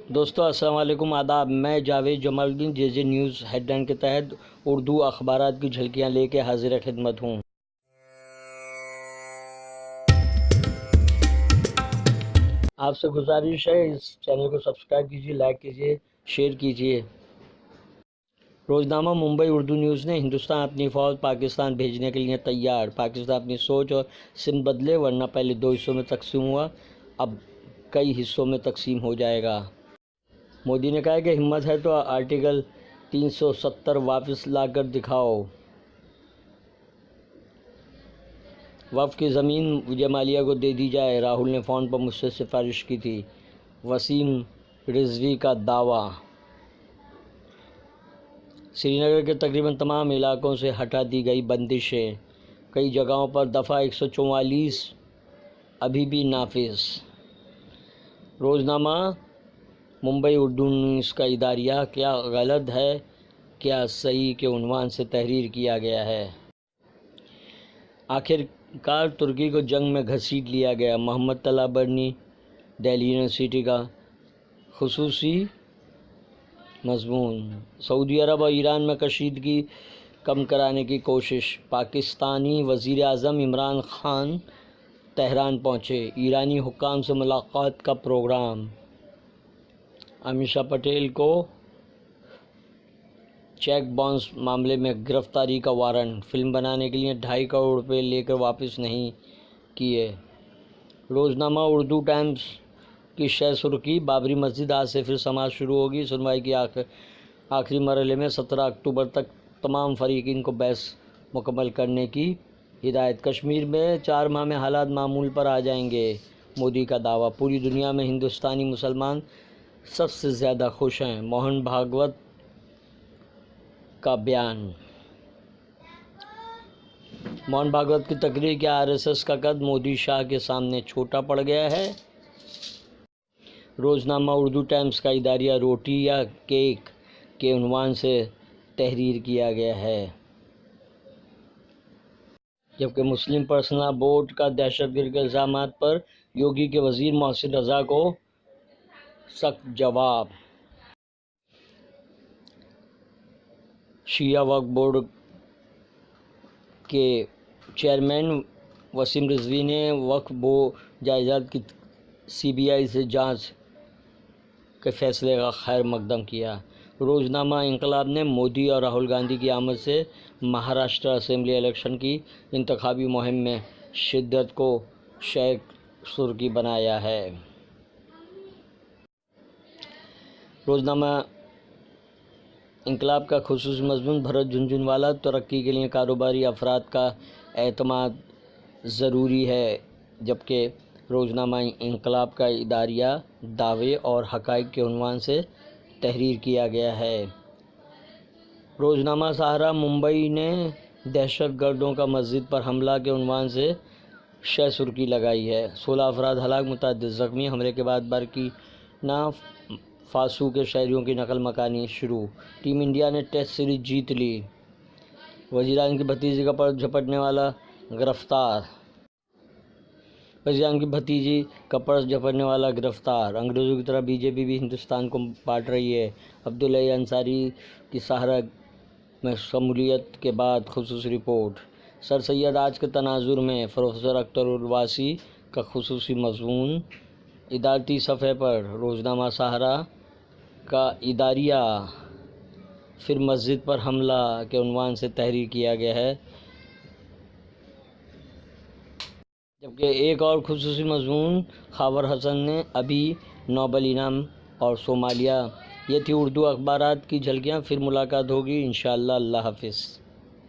دوستو السلام علیکم، آداب۔ میں جاوید جمال الدین جے جے نیوز ہیڈ لائن کے تحت اردو اخبارات کی جھلکیاں لے کے حاضر خدمت ہوں۔ آپ سے گزارش ہے اس چینل کو سبسکرائب کیجیے، لائک کیجیے، شیئر کیجیے۔ روزنامہ ممبئی اردو نیوز نے ہندوستان اپنی فوج پاکستان بھیجنے کے لیے تیار، پاکستان اپنی سوچ اور سمت بدلے، ورنہ پہلے 2 حصوں میں تقسیم ہوا، اب کئی حصوں میں تقسیم ہو جائے گا۔ مودی نے کہا کہ ہمت ہے تو آرٹیکل 370 واپس لا کر دکھاؤ۔ وقف کی زمین وجے مالیا کو دے دی جائے، راہل نے فون پر مجھ سے سفارش کی تھی، وسیم رضوی کا دعویٰ۔ سری نگر کے تقریباً تمام علاقوں سے ہٹا دی گئی بندشیں، کئی جگہوں پر دفعہ 144 ابھی بھی نافذ۔ روزنامہ ممبئی اردو نیوز کا اداریہ کیا غلط ہے کیا صحیح کے عنوان سے تحریر کیا گیا ہے۔ آخر کار ترکی کو جنگ میں گھسیٹ لیا گیا، محمد طلع برنی دہلی یونیورسٹی کا خصوصی مضمون۔ سعودی عرب اور ایران میں کشیدگی کم کرانے کی کوشش، پاکستانی وزیر اعظم عمران خان تہران پہنچے، ایرانی حکام سے ملاقات کا پروگرام۔ امیشا پٹیل کو چیک باؤنس معاملے میں گرفتاری کا وارنٹ، فلم بنانے کے لیے 2.5 کروڑ روپے لے کر واپس نہیں کیے۔ روزنامہ اردو ٹائمز کی شہ سرخی، بابری مسجد آج سے پھر سماعت شروع ہوگی، سنوائی کے آخری مرحلے میں 17 اکتوبر تک تمام فریقین کو بحث مکمل کرنے کی ہدایت۔ کشمیر میں 4 ماہ میں حالات معمول پر آ جائیں گے، مودی کا دعویٰ۔ پوری دنیا میں ہندوستانی مسلمان سب سے زیادہ خوش ہیں، موہن بھاگوت کا بیان۔ موہن بھاگوت کی تقریر، کیا RSS کا قد مودی شاہ کے سامنے چھوٹا پڑ گیا ہے؟ روزنامہ اردو ٹائمز کا اداریہ روٹی یا کیک کے عنوان سے تحریر کیا گیا ہے، جبکہ مسلم پرسنل لاء بورڈ کا دہشت گردی کے الزامات پر یوگی کے وزیر محسن رضا کو سخت جواب۔ شیعہ وقف بورڈ کے چیئرمین وسیم رضوی نے وقف جائیداد کی CBI سے جانچ کے فیصلے کا خیر مقدم کیا۔ روزنامہ انقلاب نے مودی اور راہل گاندھی کی آمد سے مہاراشٹر اسمبلی الیکشن کی انتخابی مہم میں شدت کو شہ سرخی بنایا ہے۔ روزنامہ انقلاب کا خصوصی مضمون، بھرت جھنجھنوالا، ترقی کے لیے کاروباری افراد کا اعتماد ضروری ہے، جبکہ روزنامہ انقلاب کا اداریہ دعوے اور حقائق کے عنوان سے تحریر کیا گیا ہے۔ روزنامہ سہارا ممبئی نے دہشت گردوں کا مسجد پر حملہ کے عنوان سے شہ سرخی لگائی ہے، 16 افراد ہلاک، متعدد زخمی، حملے کے بعد برکینا فاسو کے شہریوں کی نقل مکانی شروع، ٹیم انڈیا نے ٹیسٹ سیریز جیت لی، وزیر اعظم کی بھتیجی کا پرس جھپٹنے والا گرفتار، انگریزوں کی طرح BJP بھی ہندوستان کو بانٹ رہی ہے، عبدالحی انصاری کی سہارا میں شمولیت کے بعد خصوصی رپورٹ۔ سر سید آج کے تناظر میں پروفیسر اختر العواسی کا خصوصی مضمون، ادارتی صفحے پر۔ روزنامہ سہارا کا اداریہ پھر مسجد پر حملہ کے عنوان سے تحریر کیا گیا ہے، جبکہ ایک اور خصوصی مضمون، خاور حسن نے ابھی نوبل انعام اور صومالیہ۔ یہ تھی اردو اخبارات کی جھلکیاں، پھر ملاقات ہوگی انشاءاللہ۔ اللہ حافظ۔